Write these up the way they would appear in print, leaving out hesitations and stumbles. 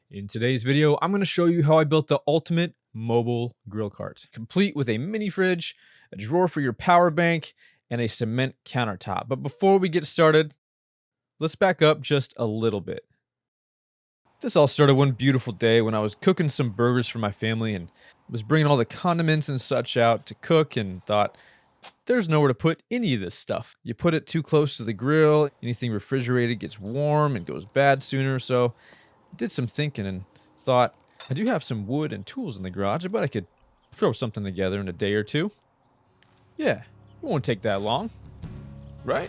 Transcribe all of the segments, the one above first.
In today's video, I'm going to show you how I built the ultimate mobile grill cart, complete with a mini fridge, a drawer for your power bank, and a cement countertop. But before we get started, let's back up just a little bit. This all started one beautiful day when I was cooking some burgers for my family and was bringing all the condiments and such out to cook and thought, there's nowhere to put any of this stuff. You put it too close to the grill, anything refrigerated gets warm and goes bad sooner, so did some thinking and thought, I do have some wood and tools in the garage. I bet I could throw something together in a day or two. Yeah, it won't take that long, right?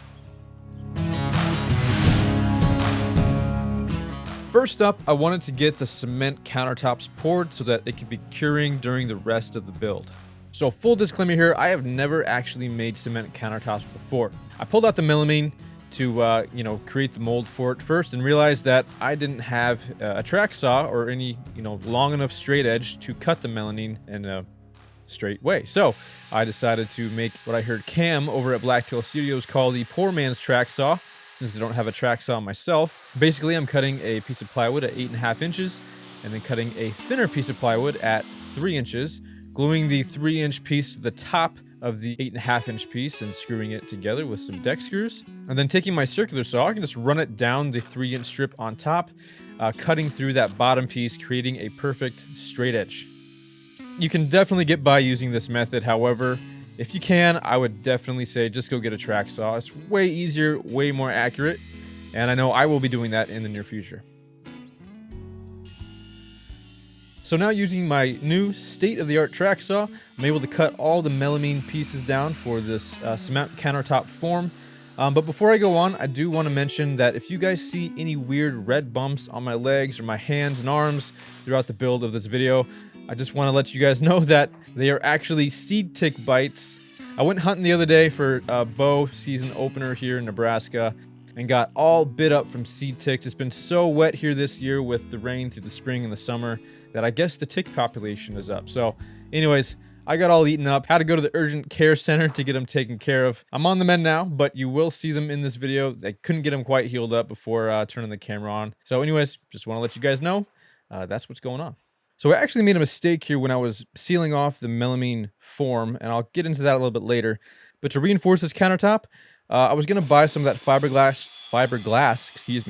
First up, I wanted to get the cement countertops poured so that it could be curing during the rest of the build. So full disclaimer here, I have never actually made cement countertops before. I pulled out the melamine to create the mold for it first and realized that I didn't have a track saw or any long enough straight edge to cut the melamine in a straight way. So I decided to make what I heard Cam over at Blacktail Studios call the poor man's track saw, since I don't have a track saw myself. Basically, I'm cutting a piece of plywood at 8.5 inches and then cutting a thinner piece of plywood at 3 inches, gluing the 3-inch piece to the top of the 8.5-inch piece and screwing it together with some deck screws. And then taking my circular saw, I can just run it down the 3-inch strip on top, cutting through that bottom piece, creating a perfect straight edge. You can definitely get by using this method. However, if you can, I would definitely say just go get a track saw. It's way easier, way more accurate, and I know I will be doing that in the near future. So now using my new state-of-the-art track saw, I'm able to cut all the melamine pieces down for this cement countertop form. But before I go on, I do want to mention that if you guys see any weird red bumps on my legs or my hands and arms throughout the build of this video, I just want to let you guys know that they are actually seed tick bites. I went hunting the other day for a bow season opener here in Nebraska and got all bit up from seed ticks. It's been so wet here this year with the rain through the spring and the summer that I guess the tick population is up. So anyways, I got all eaten up, had to go to the urgent care center to get them taken care of. I'm on the mend now, but you will see them in this video. I couldn't get them quite healed up before turning the camera on. So anyways, just want to let you guys know that's what's going on. So I actually made a mistake here when I was sealing off the melamine form, and I'll get into that a little bit later. But to reinforce this countertop, I was going to buy some of that fiberglass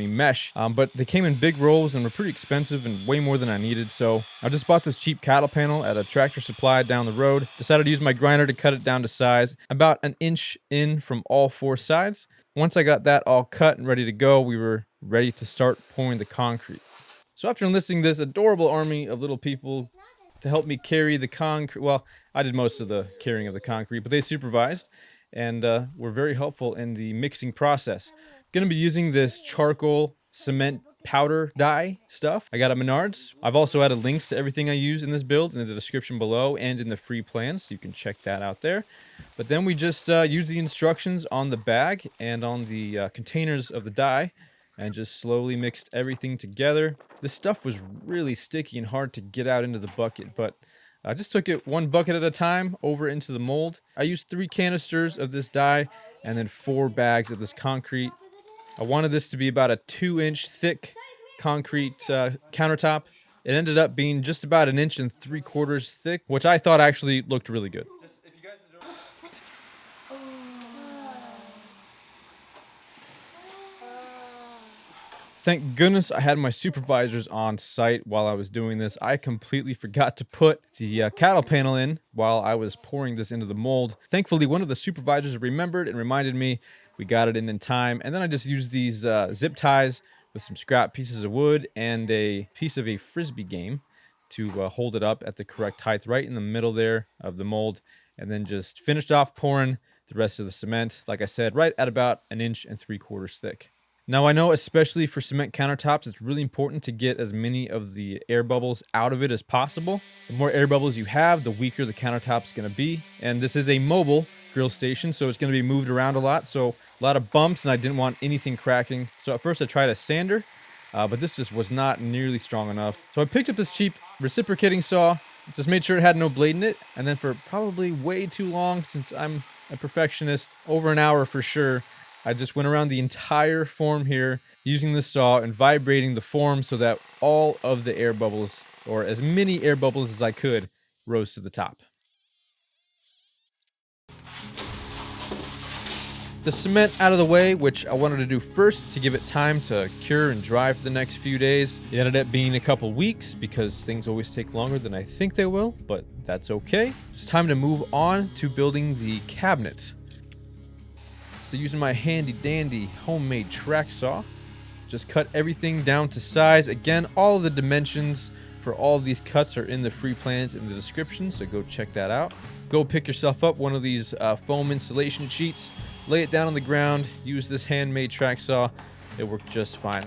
mesh, but they came in big rolls and were pretty expensive and way more than I needed. So I just bought this cheap cattle panel at a Tractor Supply down the road. Decided to use my grinder to cut it down to size, about 1 inch in from all 4 sides. Once I got that all cut and ready to go, we were ready to start pouring the concrete. So after enlisting this adorable army of little people to help me carry the concrete, well, I did most of the carrying of the concrete, but they supervised and were very helpful in the mixing process. Going to be using this charcoal cement powder dye stuff I got at Menards. I've also added links to everything I use in this build in the description below and in the free plans, so you can check that out there. But then we just use the instructions on the bag and on the containers of the dye and just slowly mixed everything together. This stuff was really sticky and hard to get out into the bucket, but I just took it 1 bucket at a time over into the mold. I used 3 canisters of this dye and then 4 bags of this concrete. I wanted this to be about a 2-inch thick concrete countertop. It ended up being just about 1 3/4 inches thick, which I thought actually looked really good. Thank goodness I had my supervisors on site while I was doing this. I completely forgot to put the cattle panel in while I was pouring this into the mold. Thankfully, one of the supervisors remembered and reminded me. We got it in time. And then I just used these zip ties with some scrap pieces of wood and a piece of a Frisbee game to hold it up at the correct height right in the middle there of the mold. And then just finished off pouring the rest of the cement, like I said, right at about 1 3/4 inches thick. Now I know, especially for cement countertops, it's really important to get as many of the air bubbles out of it as possible. The more air bubbles you have, the weaker the countertop's going to be. And this is a mobile grill station, so it's going to be moved around a lot. So a lot of bumps, and I didn't want anything cracking. So at first I tried a sander, but this just was not nearly strong enough. So I picked up this cheap reciprocating saw, just made sure it had no blade in it. And then for probably way too long, since I'm a perfectionist, over an hour for sure, I just went around the entire form here using the saw and vibrating the form so that all of the air bubbles, or as many air bubbles as I could, rose to the top. The cement out of the way, which I wanted to do first to give it time to cure and dry for the next few days. It ended up being a couple weeks because things always take longer than I think they will, but that's okay. It's time to move on to building the cabinet. So using my handy dandy homemade track saw, just cut everything down to size. Again, all of the dimensions for all of these cuts are in the free plans in the description, so go check that out. Go pick yourself up one of these foam insulation sheets, lay it down on the ground, use this handmade track saw. It worked just fine.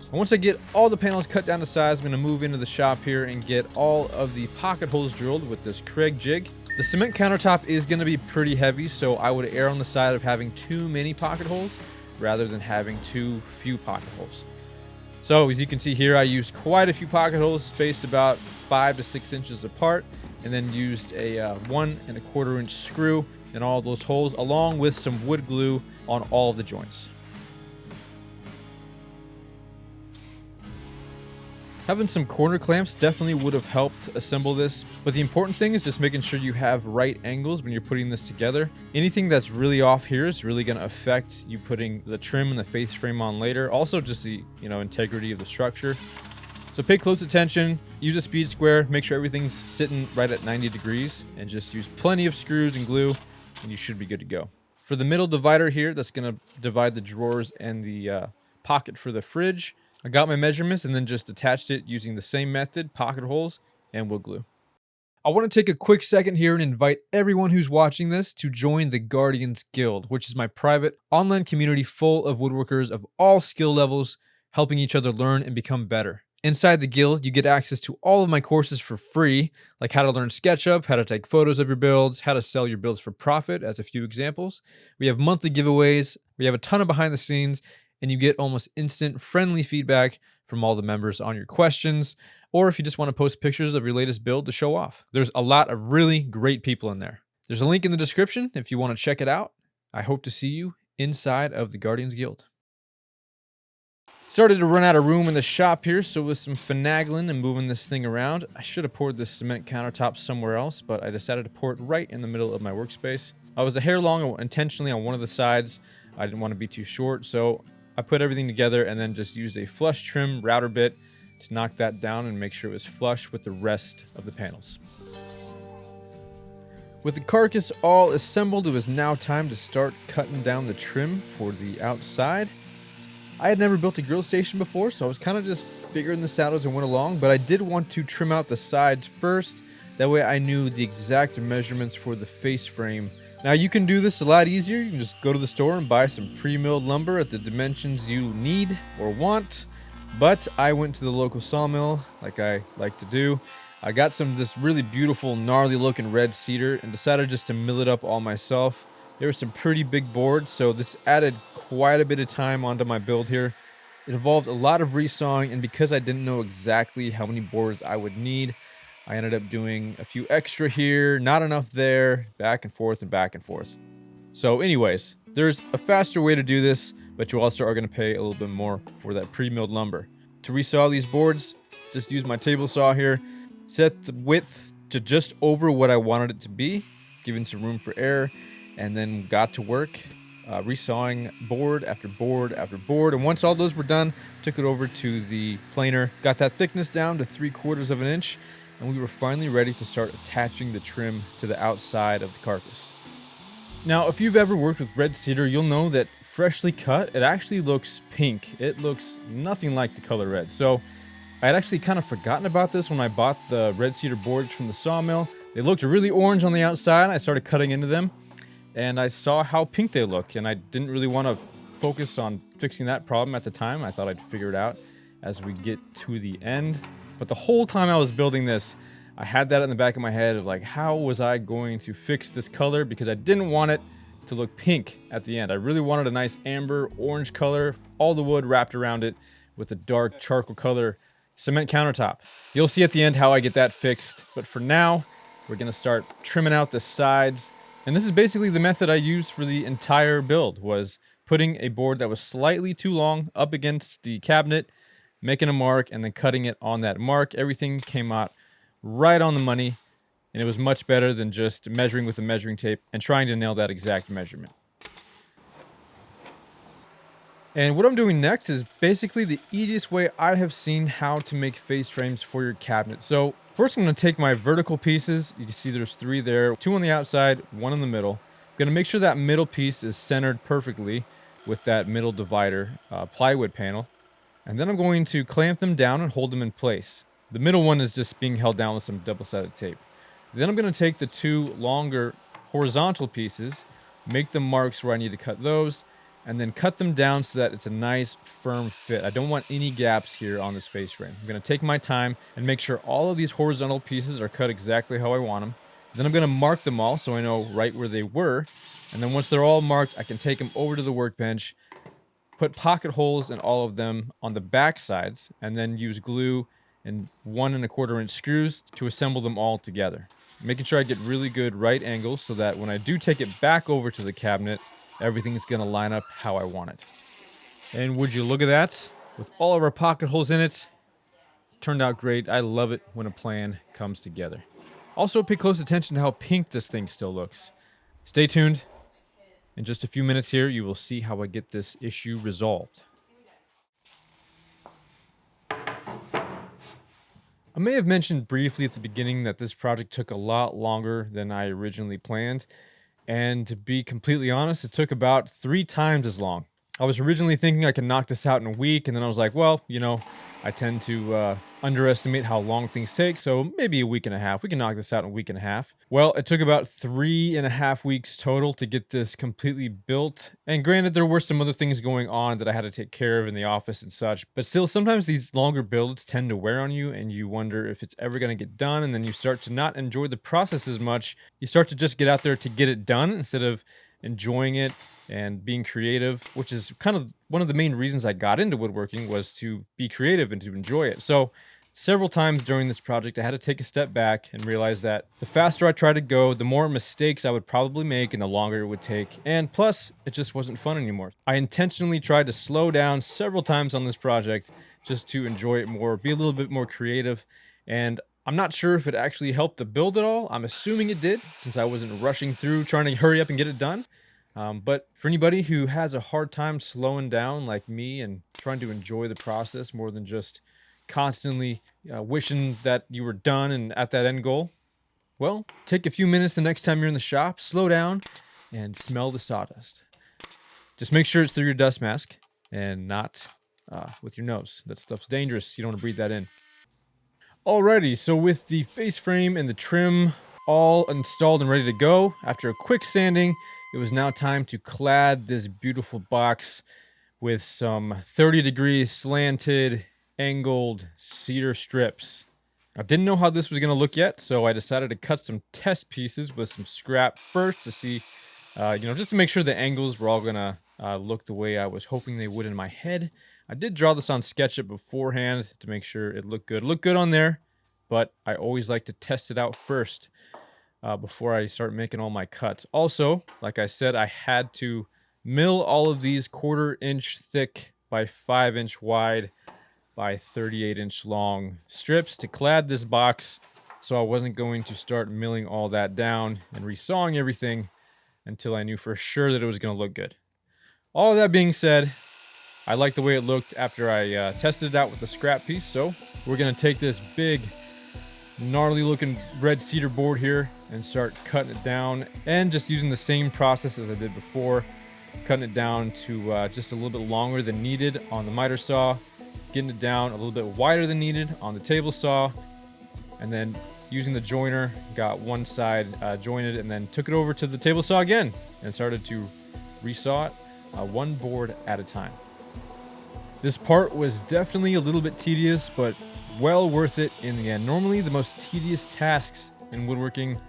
And once I get all the panels cut down to size, I'm going to move into the shop here and get all of the pocket holes drilled with this Craig jig. The cement countertop is going to be pretty heavy, so I would err on the side of having too many pocket holes rather than having too few pocket holes. So as you can see here, I used quite a few pocket holes spaced about 5 to 6 inches apart, and then used a 1 1/4 inch screw in all of those holes, along with some wood glue on all of the joints. Having some corner clamps definitely would have helped assemble this, but the important thing is just making sure you have right angles when you're putting this together. Anything that's really off here is really going to affect you putting the trim and the face frame on later. Also just the integrity of the structure. So pay close attention, use a speed square, make sure everything's sitting right at 90 degrees, and just use plenty of screws and glue, and you should be good to go. For the middle divider here, that's going to divide the drawers and the pocket for the fridge, I got my measurements and then just attached it using the same method, pocket holes and wood glue. I want to take a quick second here and invite everyone who's watching this to join the Guardians Guild, which is my private online community full of woodworkers of all skill levels, helping each other learn and become better. Inside the guild, you get access to all of my courses for free, like how to learn SketchUp, how to take photos of your builds, how to sell your builds for profit, as a few examples. We have monthly giveaways, we have a ton of behind the scenes, and you get almost instant friendly feedback from all the members on your questions, or if you just want to post pictures of your latest build to show off. There's a lot of really great people in there. There's a link in the description if you want to check it out. I hope to see you inside of the Guardians Guild. Started to run out of room in the shop here, so with some finagling and moving this thing around, I should have poured this cement countertop somewhere else, but I decided to pour it right in the middle of my workspace. I was a hair long intentionally on one of the sides. I didn't want to be too short, so I put everything together and then just used a flush trim router bit to knock that down and make sure it was flush with the rest of the panels. With the carcass all assembled, it was now time to start cutting down the trim for the outside. I had never built a grill station before, so I was kind of just figuring this out as I went along, but I did want to trim out the sides first. That way I knew the exact measurements for the face frame. Now you can do this a lot easier. You can just go to the store and buy some pre-milled lumber at the dimensions you need or want. But I went to the local sawmill, like I like to do. I got some of this really beautiful, gnarly looking red cedar and decided just to mill it up all myself. There were some pretty big boards, so this added quite a bit of time onto my build here. It involved a lot of resawing, and because I didn't know exactly how many boards I would need, I ended up doing a few extra here, not enough there, back and forth and back and forth. So anyways, there's a faster way to do this, but you also are going to pay a little bit more for that pre-milled lumber. To resaw these boards, just use my table saw here, set the width to just over what I wanted it to be, giving some room for error, and then got to work resawing board after board after board. And once all those were done, took it over to the planer, got that thickness down to 3/4 of an inch, and we were finally ready to start attaching the trim to the outside of the carcass. Now, if you've ever worked with red cedar, you'll know that freshly cut, it actually looks pink. It looks nothing like the color red. So I had actually kind of forgotten about this when I bought the red cedar boards from the sawmill. They looked really orange on the outside. I started cutting into them, and I saw how pink they look, and I didn't really want to focus on fixing that problem at the time. I thought I'd figure it out as we get to the end. But the whole time I was building this, I had that in the back of my head of like, how was I going to fix this color? Because I didn't want it to look pink at the end. I really wanted a nice amber orange color, all the wood wrapped around it with a dark charcoal color cement countertop. You'll see at the end how I get that fixed. But for now, we're gonna start trimming out the sides. And this is basically the method I used for the entire build, was putting a board that was slightly too long up against the cabinet, making a mark and then cutting it on that mark. Everything came out right on the money, and it was much better than just measuring with a measuring tape and trying to nail that exact measurement. And what I'm doing next is basically the easiest way I have seen how to make face frames for your cabinet. So first I'm going to take my vertical pieces. You can see there's 3 there, 2 on the outside, 1 in the middle. I'm going to make sure that middle piece is centered perfectly with that middle divider plywood panel. And then I'm going to clamp them down and hold them in place. The middle one is just being held down with some double-sided tape. Then I'm going to take the 2 longer horizontal pieces, make the marks where I need to cut those, and then cut them down so that it's a nice firm fit. I don't want any gaps here on this face frame. I'm going to take my time and make sure all of these horizontal pieces are cut exactly how I want them. Then I'm going to mark them all so I know right where they were. And then once they're all marked, I can take them over to the workbench, put pocket holes in all of them on the back sides, and then use glue and 1 1/4 inch screws to assemble them all together. Making sure I get really good right angles so that when I do take it back over to the cabinet, everything's going to line up how I want it. And would you look at that? With all of our pocket holes in it, turned out great. I love it when a plan comes together. Also, pay close attention to how pink this thing still looks. Stay tuned. In just a few minutes here, you will see how I get this issue resolved. I may have mentioned briefly at the beginning that this project took a lot longer than I originally planned. And to be completely honest, it took about 3 times as long. I was originally thinking I could knock this out in a week, and then I was like, well, you know, I tend to underestimate how long things take, so maybe a week and a half. We can knock this out in a week and a half. Well, it took about 3.5 weeks total to get this completely built. And granted, there were some other things going on that I had to take care of in the office and such, but still, sometimes these longer builds tend to wear on you, and you wonder if it's ever going to get done, and then you start to not enjoy the process as much. You start to just get out there to get it done instead of enjoying it and being creative, which is kind of one of the main reasons I got into woodworking, was to be creative and to enjoy it. So several times during this project, I had to take a step back and realize that the faster I tried to go, the more mistakes I would probably make and the longer it would take. And plus, it just wasn't fun anymore. I intentionally tried to slow down several times on this project just to enjoy it more, be a little bit more creative. And I'm not sure if it actually helped to build it all. I'm assuming it did, since I wasn't rushing through trying to hurry up and get it done. But for anybody who has a hard time slowing down like me and trying to enjoy the process more than just constantly wishing that you were done and at that end goal, well, take a few minutes the next time you're in the shop, slow down, and smell the sawdust. Just make sure it's through your dust mask and not with your nose. That stuff's dangerous. You don't want to breathe that in. Alrighty, so with the face frame and the trim all installed and ready to go, after a quick sanding, it was now time to clad this beautiful box with some 30 degrees slanted, angled cedar strips. I didn't know how this was going to look yet, so I decided to cut some test pieces with some scrap first to see, just to make sure the angles were all going to look the way I was hoping they would in my head. I did draw this on SketchUp beforehand to make sure it looked good. It looked good on there, but I always like to test it out first before I start making all my cuts. Also, like I said, I had to mill all of these 1/4 inch thick by 5 inch wide by 38 inch long strips to clad this box, so I wasn't going to start milling all that down and resawing everything until I knew for sure that it was going to look good. All of that being said, I like the way it looked after I tested it out with the scrap piece, so we're going to take this big, gnarly looking red cedar board here and start cutting it down, and just using the same process as I did before, cutting it down to just a little bit longer than needed on the miter saw, getting it down a little bit wider than needed on the table saw, and then using the joiner, got one side jointed, and then took it over to the table saw again and started to resaw it one board at a time. This part was definitely a little bit tedious, but well worth it in the end. Normally, the most tedious tasks in woodworking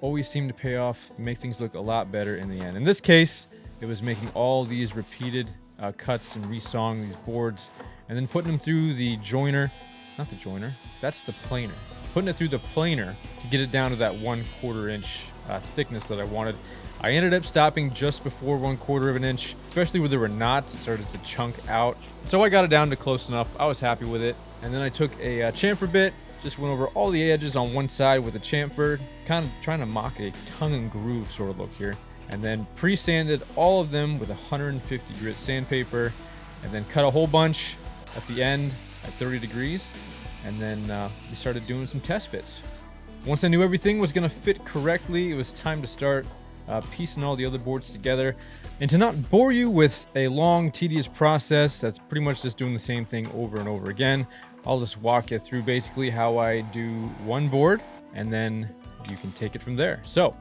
always seem to pay off and make things look a lot better in the end. In this case, it was making all these repeated cuts and resawing these boards and then putting them through the joiner. Not the joiner, that's the planer. putting it through the planer to get it down to that 1/4 inch thickness that I wanted. I ended up stopping just before 1/4 of an inch, especially where there were knots. It started to chunk out. So I got it down to close enough. I was happy with it. And then I took a chamfer bit, just went over all the edges on one side with a chamfer, kind of trying to mock a tongue and groove sort of look here. And then pre-sanded all of them with 150 grit sandpaper, and then cut a whole bunch at the end at 30 degrees. And then we started doing some test fits. Once I knew everything was going to fit correctly, it was time to start piecing all the other boards together. And to not bore you with a long, tedious process that's pretty much just doing the same thing over and over again, I'll just walk you through basically how I do one board, and then you can take it from there. So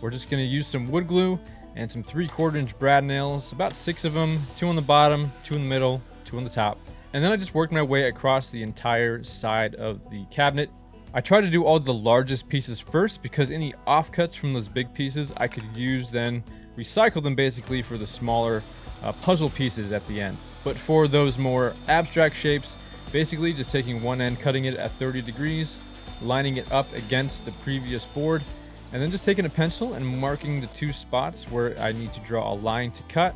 we're just going to use some wood glue and some 3/4 inch brad nails, about 6 of them, 2 on the bottom, 2 in the middle, 2 on the top. And then I just worked my way across the entire side of the cabinet. I try to do all the largest pieces first because any offcuts from those big pieces I could use, then recycle them basically for the smaller puzzle pieces at the end. But for those more abstract shapes, basically just taking one end, cutting it at 30 degrees, lining it up against the previous board, and then just taking a pencil and marking the 2 spots where I need to draw a line to cut.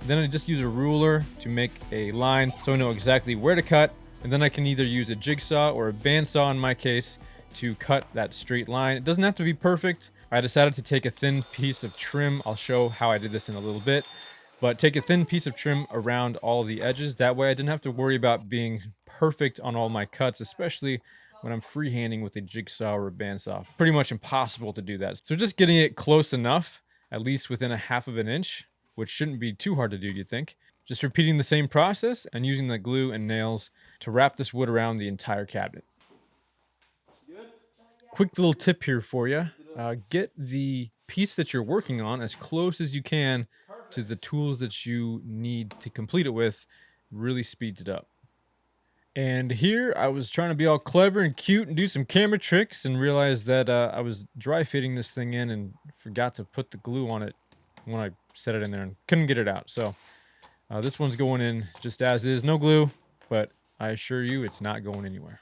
Then I just use a ruler to make a line so I know exactly where to cut. And then I can either use a jigsaw or a bandsaw in my case to cut that straight line. It doesn't have to be perfect. I decided to take a thin piece of trim. I'll show how I did this in a little bit. But take a thin piece of trim around all the edges. That way I didn't have to worry about being perfect on all my cuts, especially when I'm freehanding with a jigsaw or a bandsaw. Pretty much impossible to do that. So just getting it close enough, at least within a 1/2 of an inch, which shouldn't be too hard to do, you'd think. Just repeating the same process and using the glue and nails to wrap this wood around the entire cabinet. Quick little tip here for you. Get the piece that you're working on as close as you can to the tools that you need to complete it with. Really speeds it up. And here I was trying to be all clever and cute and do some camera tricks and realized that I was dry fitting this thing in and forgot to put the glue on it when I set it in there and couldn't get it out. So this one's going in just as is, no glue, but I assure you it's not going anywhere.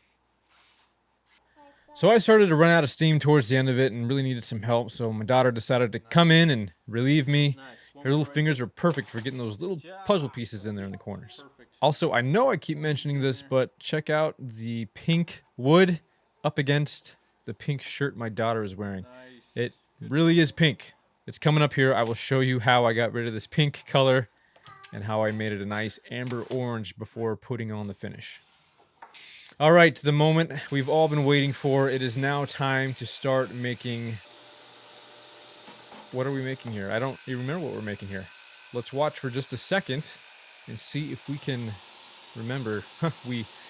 So I started to run out of steam towards the end of it and really needed some help, so my daughter decided to come in and relieve me. Her little fingers are perfect for getting those little puzzle pieces in there in the corners. Also, I know I keep mentioning this, but check out the pink wood up against the pink shirt my daughter is wearing. It really is pink. It's coming up here. I will show you how I got rid of this pink color and how I made it a nice amber orange before putting on the finish. All right, the moment we've all been waiting for. It is now time to start making... What are we making here? I don't even remember what we're making here. Let's watch for just a second and see if we can remember.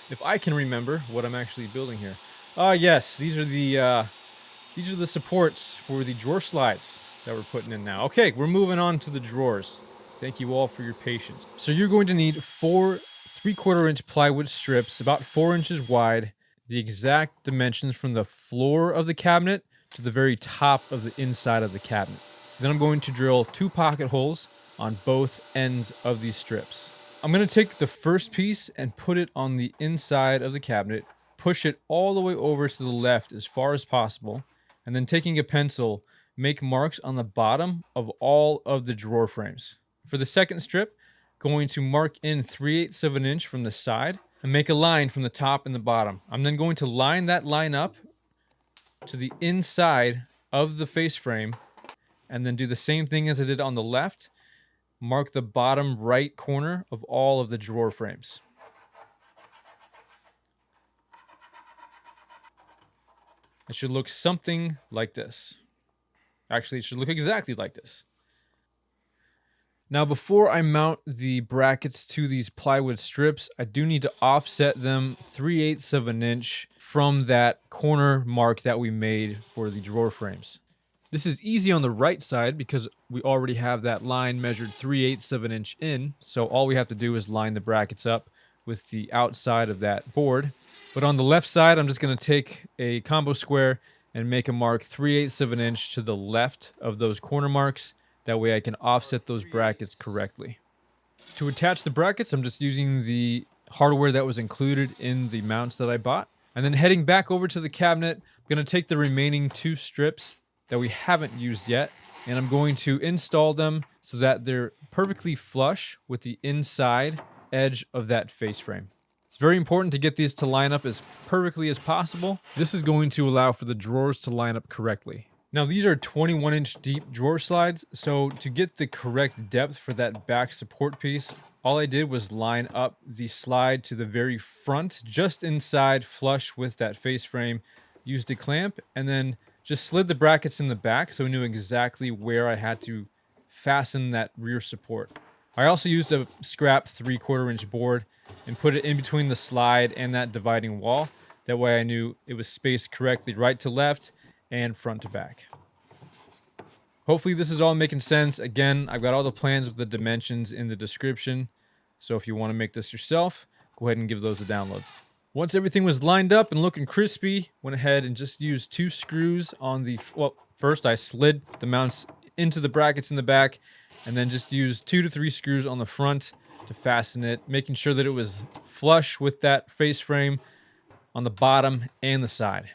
If I can remember what I'm actually building here. Yes, these are the supports for the drawer slides that we're putting in now. Okay, we're moving on to the drawers. Thank you all for your patience. So you're going to need 4 3/4 inch plywood strips, about 4 inches wide, the exact dimensions from the floor of the cabinet to the very top of the inside of the cabinet. Then I'm going to drill 2 pocket holes on both ends of these strips. I'm going to take the first piece and put it on the inside of the cabinet, push it all the way over to the left as far as possible, and then taking a pencil, make marks on the bottom of all of the drawer frames. For the second strip, going to mark in 3/8 of an inch from the side and make a line from the top and the bottom. I'm then going to line that line up to the inside of the face frame and then do the same thing as I did on the left. Mark the bottom right corner of all of the drawer frames. It should look something like this. Actually, it should look exactly like this. Now, before I mount the brackets to these plywood strips, I do need to offset them 3/8 of an inch from that corner mark that we made for the drawer frames. This is easy on the right side because we already have that line measured 3/8 of an inch in, so all we have to do is line the brackets up with the outside of that board. But on the left side, I'm just going to take a combo square and make a mark 3/8 of an inch to the left of those corner marks. That way I can offset those brackets correctly. To attach the brackets, I'm just using the hardware that was included in the mounts that I bought. And then heading back over to the cabinet, I'm going to take the remaining 2 strips that we haven't used yet, and I'm going to install them so that they're perfectly flush with the inside edge of that face frame. It's very important to get these to line up as perfectly as possible. This is going to allow for the drawers to line up correctly. Now these are 21-inch deep drawer slides, so to get the correct depth for that back support piece, all I did was line up the slide to the very front, just inside, flush with that face frame, used a clamp, and then just slid the brackets in the back so I knew exactly where I had to fasten that rear support. I also used a scrap 3/4 inch board and put it in between the slide and that dividing wall. That way I knew it was spaced correctly right to left and front to back. Hopefully this is all making sense. Again, I've got all the plans with the dimensions in the description. So if you want to make this yourself, go ahead and give those a download. Once everything was lined up and looking crispy, went ahead and just used 2 screws on the, well, first I slid the mounts into the brackets in the back, and then just used 2 to 3 screws on the front to fasten it, making sure that it was flush with that face frame on the bottom and the side.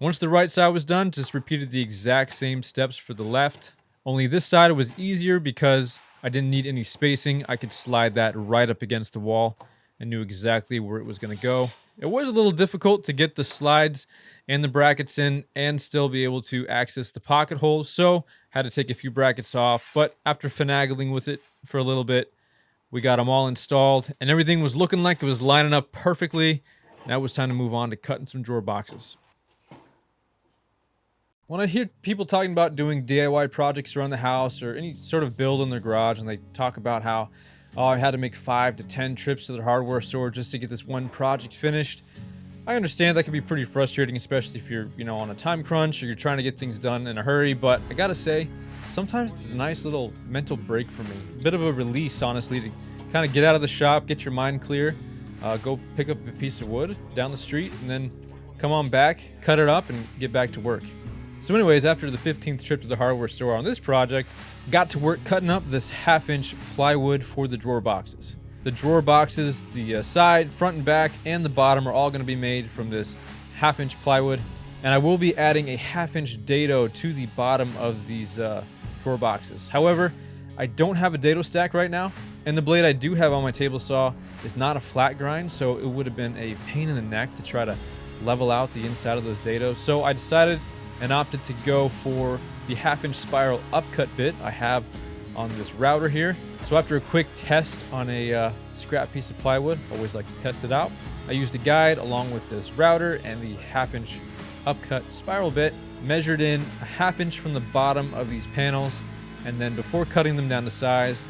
Once the right side was done, just repeated the exact same steps for the left. Only this side was easier because I didn't need any spacing. I could slide that right up against the wall and knew exactly where it was going to go. It was a little difficult to get the slides and the brackets in and still be able to access the pocket holes, so had to take a few brackets off. But after finagling with it for a little bit, we got them all installed and everything was looking like it was lining up perfectly. Now it was time to move on to cutting some drawer boxes. When I hear people talking about doing DIY projects around the house or any sort of build in their garage, and they talk about how, oh, I had to make 5 to 10 trips to the hardware store just to get this one project finished, I understand that can be pretty frustrating, especially if you're, on a time crunch or you're trying to get things done in a hurry. But I gotta say, sometimes it's a nice little mental break for me. A bit of a release, honestly, to kind of get out of the shop, get your mind clear, go pick up a piece of wood down the street, and then come on back, cut it up, and get back to work. So anyways, after the 15th trip to the hardware store on this project, got to work cutting up this 1/2-inch plywood for the drawer boxes. The drawer boxes, the side, front and back, and the bottom are all going to be made from this 1/2-inch plywood. And I will be adding a 1/2-inch dado to the bottom of these drawer boxes. However, I don't have a dado stack right now, and the blade I do have on my table saw is not a flat grind, so it would have been a pain in the neck to try to level out the inside of those dados. So I decided and opted to go for the 1/2-inch spiral upcut bit I have on this router here. So after a quick test on a scrap piece of plywood, always like to test it out, I used a guide along with this router and the 1/2-inch upcut spiral bit, measured in a 1/2 inch from the bottom of these panels, and then before cutting them down to size,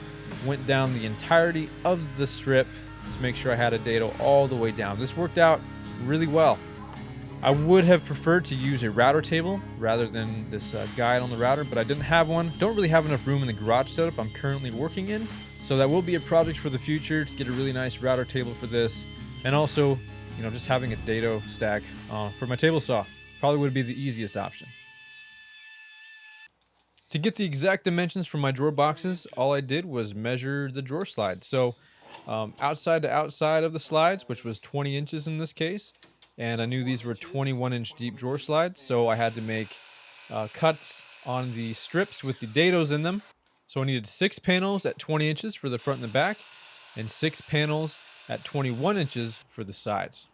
went down the entirety of the strip to make sure I had a dado all the way down. This worked out really well. I would have preferred to use a router table rather than this guide on the router, but I didn't have one. Don't really have enough room in the garage setup I'm currently working in, so that will be a project for the future to get a really nice router table for this. And also, just having a dado stack for my table saw probably would be the easiest option. To get the exact dimensions for my drawer boxes, all I did was measure the drawer slides. So outside to outside of the slides, which was 20 inches in this case, and I knew these were 21-inch deep drawer slides, so I had to make cuts on the strips with the dados in them. So I needed 6 panels at 20 inches for the front and the back, and 6 panels at 21 inches for the sides.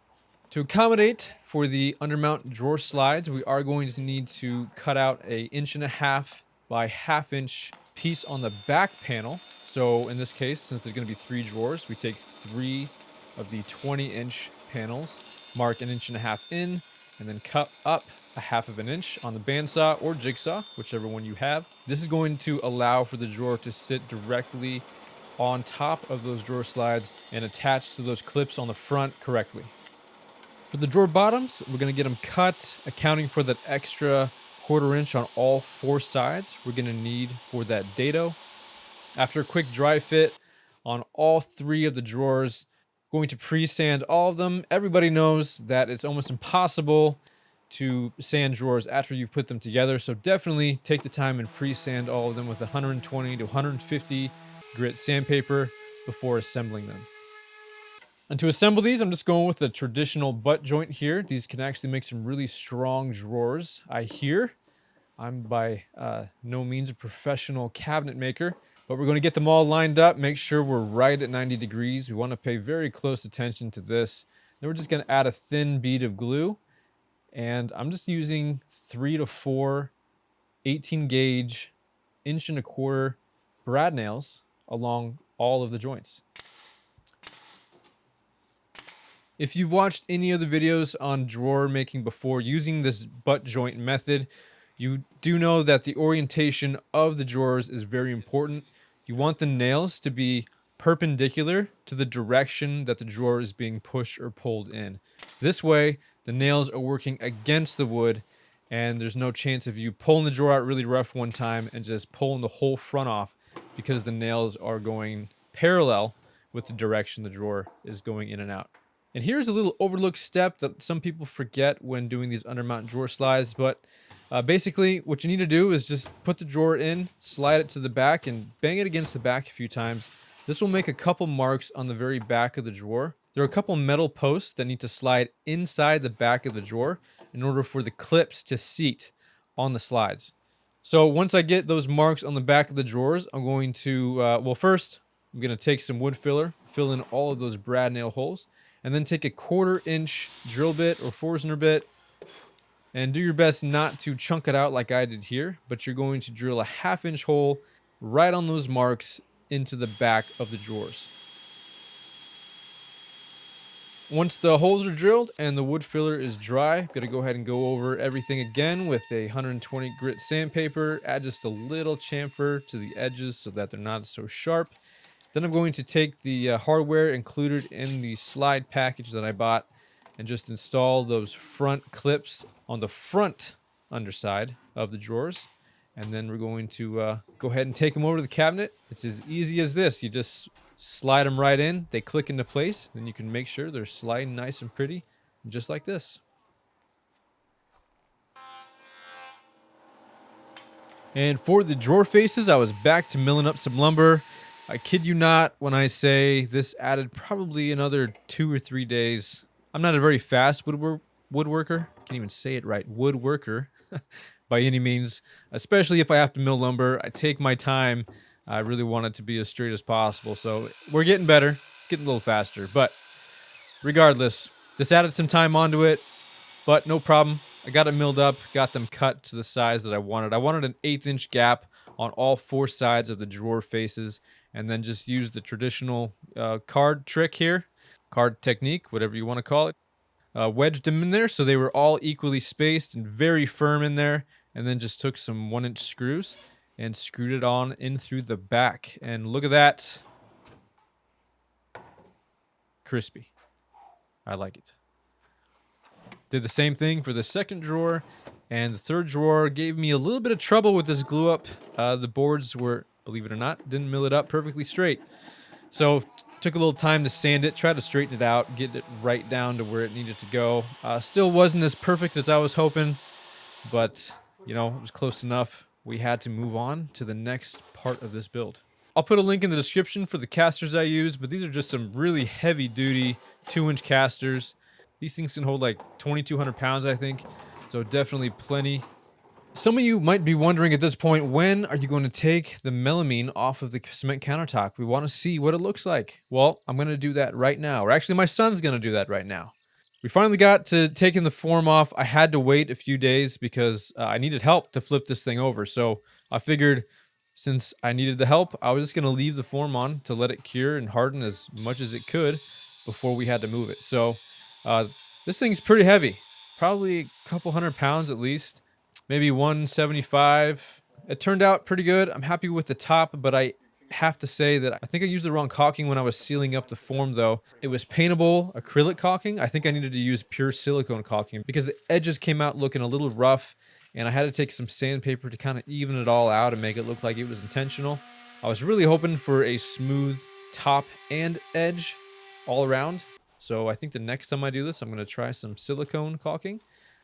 To accommodate for the undermount drawer slides, we are going to need to cut out a 1.5 inch by 1/2 inch piece on the back panel. So in this case, since there's going to be 3 drawers, we take 3 of the 20-inch panels, mark 1.5 inches in, and then cut up 1/2 inch on the bandsaw or jigsaw, whichever one you have. This is going to allow for the drawer to sit directly on top of those drawer slides and attach to those clips on the front correctly. For the drawer bottoms, we're going to get them cut, accounting for that extra 1/4 inch on all 4 sides we're going to need for that dado. After a quick dry fit on all 3 of the drawers, going to pre-sand all of them. Everybody knows that it's almost impossible to sand drawers after you put them together, so definitely take the time and pre-sand all of them with 120 to 150 grit sandpaper before assembling them. And to assemble these, I'm just going with the traditional butt joint here. These can actually make some really strong drawers, I hear. I'm by no means a professional cabinet maker, but we're going to get them all lined up, make sure we're right at 90 degrees. We want to pay very close attention to this. Then we're just going to add a thin bead of glue, and I'm just using 3 to 4 18 gauge 1.25" brad nails along all of the joints. If you've watched any of the videos on drawer making before using this butt joint method, you do know that the orientation of the drawers is very important. You want the nails to be perpendicular to the direction that the drawer is being pushed or pulled in. This way, the nails are working against the wood, and there's no chance of you pulling the drawer out really rough one time and just pulling the whole front off because the nails are going parallel with the direction the drawer is going in and out. And here's a little overlooked step that some people forget when doing these undermount drawer slides, but basically what you need to do is just put the drawer in, slide it to the back, and bang it against the back a few times. This will make a couple marks on the very back of the drawer. There are a couple metal posts that need to slide inside the back of the drawer in order for the clips to seat on the slides. So once I get those marks on the back of the drawers, I'm going to, well, first, I'm going to take some wood filler, fill in all of those brad nail holes, and then take a 1/4 inch drill bit or Forstner bit, and do your best not to chunk it out like I did here, but you're going to drill a 1/2 inch hole right on those marks into the back of the drawers. Once the holes are drilled and the wood filler is dry, I'm gonna go ahead and go over everything again with a 120 grit sandpaper, add just a little chamfer to the edges so that they're not so sharp. Then I'm going to take the hardware included in the slide package that I bought and just install those front clips on the front underside of the drawers. And then we're going to go ahead and take them over to the cabinet. It's as easy as this. You just slide them right in. They click into place. Then you can make sure they're sliding nice and pretty, just like this. And for the drawer faces, I was back to milling up some lumber. I kid you not when I say this added probably another 2 or 3 days. I'm not a very fast woodworker. Can't even say it right. Woodworker by any means, especially if I have to mill lumber. I take my time. I really want it to be as straight as possible. So we're getting better. It's getting a little faster. But regardless, this added some time onto it. But no problem. I got it milled up, got them cut to the size that I wanted. I wanted an 1/8 inch gap on all 4 sides of the drawer faces, and then just use the traditional card trick here, card technique, whatever you want to call it. Wedged them in there so they were all equally spaced and very firm in there, and then just took some 1-inch screws and screwed it on in through the back. And look at that. Crispy. I like it. Did the same thing for the second drawer, and the third drawer gave me a little bit of trouble with this glue up. The boards were, believe it or not, didn't mill it up perfectly straight. So took a little time to sand it, try to straighten it out, get it right down to where it needed to go. Still wasn't as perfect as I was hoping, but you know, it was close enough. We had to move on to the next part of this build. I'll put a link in the description for the casters I use, but these are just some really heavy duty 2-inch casters. These things can hold like 2,200 pounds, I think. So definitely plenty. Some of you might be wondering at this point, when are you going to take the melamine off of the cement countertop? We want to see what it looks like. Well, I'm going to do that right now. Or actually, my son's going to do that right now. We finally got to taking the form off. I had to wait a few days because I needed help to flip this thing over. So I figured since I needed the help, I was just going to leave the form on to let it cure and harden as much as it could before we had to move it. So this thing's pretty heavy, probably a couple 100 pounds at least, maybe 175. It turned out pretty good. I'm happy with the top, but I have to say that I think I used the wrong caulking when I was sealing up the form though. It was paintable acrylic caulking. I think I needed to use pure silicone caulking because the edges came out looking a little rough, and I had to take some sandpaper to kind of even it all out and make it look like it was intentional. I was really hoping for a smooth top and edge all around. So I think the next time I do this, I'm going to try some silicone caulking,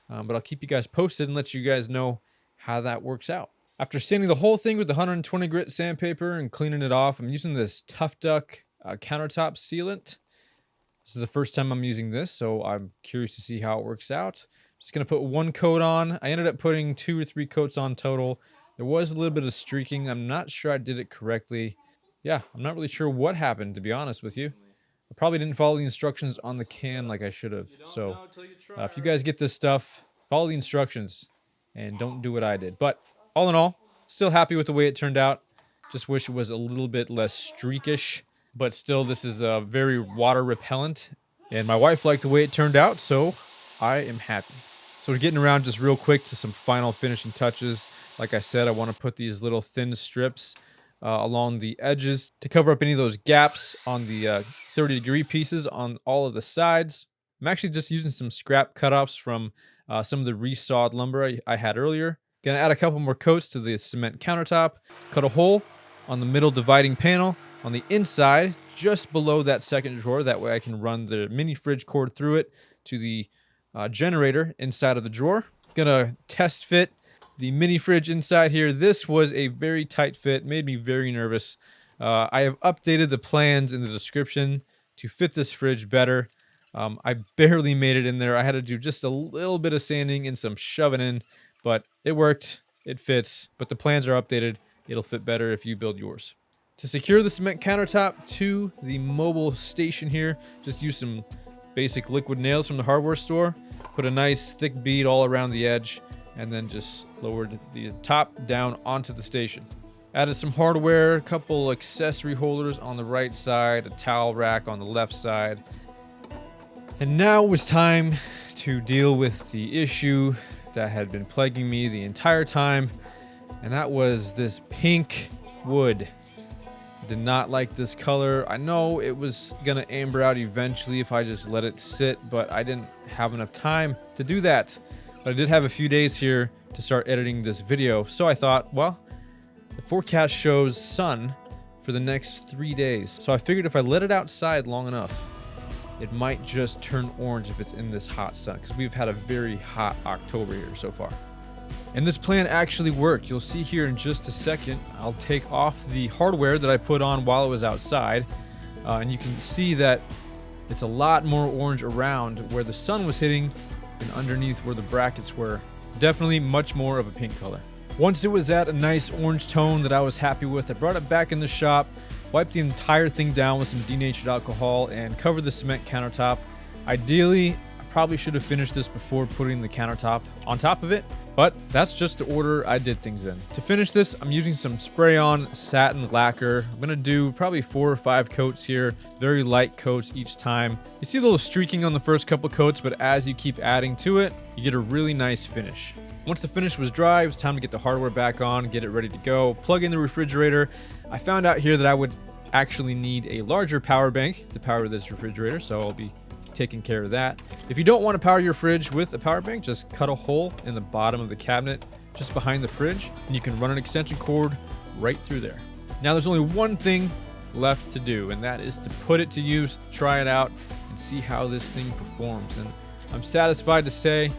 but I'll keep you guys posted and let you guys know how that works out. After sanding the whole thing with the 120 grit sandpaper and cleaning it off, I'm using this Tough Duck countertop sealant. This is the first time I'm using this, so I'm curious to see how it works out. Just gonna put one coat on. I ended up putting 2 or 3 coats on total. There was a little bit of streaking. I'm not sure I did it correctly. Yeah, I'm not really sure what happened, to be honest with you. I probably didn't follow the instructions on the can like I should have. So if you guys get this stuff, follow the instructions and don't do what I did. But all in all, still happy with the way it turned out. Just wish it was a little bit less streakish. But still, this is very water repellent. And my wife liked the way it turned out, so I am happy. So we're getting around just real quick to some final finishing touches. Like I said, I want to put these little thin strips along the edges to cover up any of those gaps on the 30-degree pieces on all of the sides. I'm actually just using some scrap cutoffs from some of the resawed lumber I had earlier. Gonna add a couple more coats to the cement countertop. Cut a hole on the middle dividing panel on the inside, just below that second drawer. That way I can run the mini fridge cord through it to the generator inside of the drawer. Gonna test fit the mini fridge inside here. This was a very tight fit, made me very nervous. I have updated the plans in the description to fit this fridge better. I barely made it in there. I had to do just a little bit of sanding and some shoving in, but it worked. It fits, but the plans are updated. It'll fit better if you build yours. To secure the cement countertop to the mobile station here, just use some basic liquid nails from the hardware store. Put a nice thick bead all around the edge, and then just lowered the top down onto the station. Added some hardware, a couple accessory holders on the right side, a towel rack on the left side. And now it was time to deal with the issue that had been plaguing me the entire time, and that was this pink wood. Did not like this color. I know it was gonna amber out eventually if I just let it sit, but I didn't have enough time to do that. But I did have a few days here to start editing this video, so I thought, well, the forecast shows sun for the next 3 days. So I figured if I let it outside long enough, it might just turn orange if it's in this hot sun, because we've had a very hot October here so far. And this plan actually worked. You'll see here in just a second. I'll take off the hardware that I put on while it was outside, and you can see that it's a lot more orange around where the sun was hitting and underneath where the brackets were. Definitely much more of a pink color. Once it was at a nice orange tone that I was happy with, I brought it back in the shop, wiped the entire thing down with some denatured alcohol, and covered the cement countertop. Ideally, I probably should have finished this before putting the countertop on top of it, but that's just the order I did things in. To finish this, I'm using some spray-on satin lacquer. I'm gonna do probably 4 or 5 coats here, very light coats each time. You see a little streaking on the first couple coats, but as you keep adding to it, you get a really nice finish. Once the finish was dry, it was time to get the hardware back on, get it ready to go, plug in the refrigerator. I found out here that I would actually need a larger power bank to power this refrigerator, so I'll be taking care of that. If you don't want to power your fridge with a power bank, just cut a hole in the bottom of the cabinet just behind the fridge, and you can run an extension cord right through there. Now there's only one thing left to do, and that is to put it to use, try it out, and see how this thing performs. And I'm satisfied to say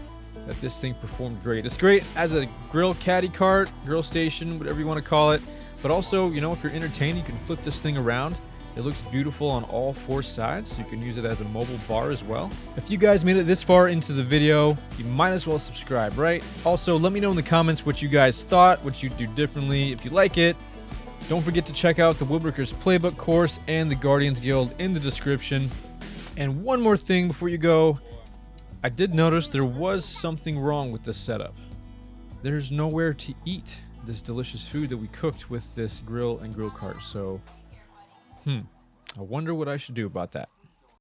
that this thing performed great. It's great as a grill caddy cart, grill station, whatever you want to call it, but also, you know, if you're entertained, you can flip this thing around. It looks beautiful on all 4 sides. You can use it as a mobile bar as well. If you guys made it this far into the video, you might as well subscribe, right? Also, let me know in the comments what you guys thought, what you'd do differently. If you like it, don't forget to check out the Woodworkers Playbook course and the Guardians Guild in the description. And one more thing before you go, I did notice there was something wrong with this setup. There's nowhere to eat this delicious food that we cooked with this grill and grill cart, so I wonder what I should do about that.